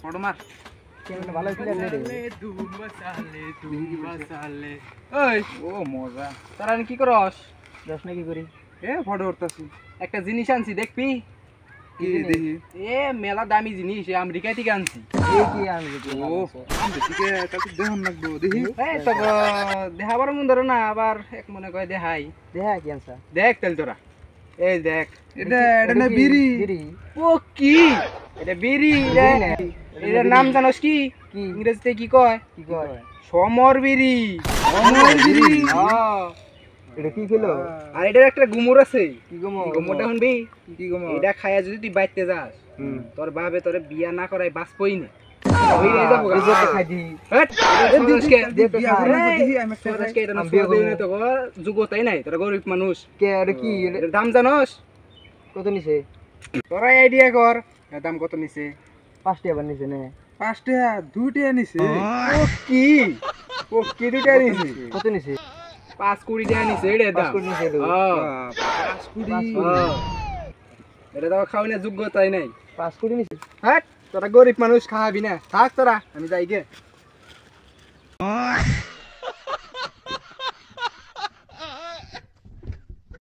Photo মার কেমন ভালো ছিল রে ওই ও মজা তারা কি করস দশ না কি করি এ ফটো উঠতাছি একটা জিনিস আনছি দেখবি কি দেখি এ মেলা দামি জিনিস এ আমেরিকা থেকে আনছি এই কি আমি দেখি ও দেখে তাতে দেহন লাগবো দেখি এই তো দেখাবার মন ধরে না আবার এক মনে কয় দেখাই দেখা কি আনছা দেখ তেল তোরা এই দেখ এটা না বিড়ি বিড়ি ও কি এটা বিড়ি এটার নাম জানোস কি কি ইংরেজিতে কি কয় কি কয় সমর বিড়ি সমর বিড়ি? হ্যাঁ এটা কি খেলো আর এটার একটা গুমর আছে কি গো গুমরটা শুনবি কি গো এটা খাইয়া যদি তুই বাইতে যাস হুম তোর বাবে তোরে বিয়া না করাই বাঁচবই না ওই এই যাবো এই যে একটা খাই দি হট বিয়া করবো দেখি আমি যুগতাই নাই তোরা গরিব মানুষ কে এটা কি এটার দাম জানোস কত নিছে তোরা আইডিয়া কর এর দাম কত নিছে 5 টাকা নিছে না 5 টাকা 2 টাকা নিছে ও কি 2 টাকা নিছে কত নিছে 5 টাকা নিছে এর দাম 5 নিছে তো 5 এটা দাও খাওয়ানোর যোগ্যতাই নাই 5 নিছে হ্যাঁ তোরা গরিব মানুষ খাওয়াবি না থাক তোরা আমি যাই গে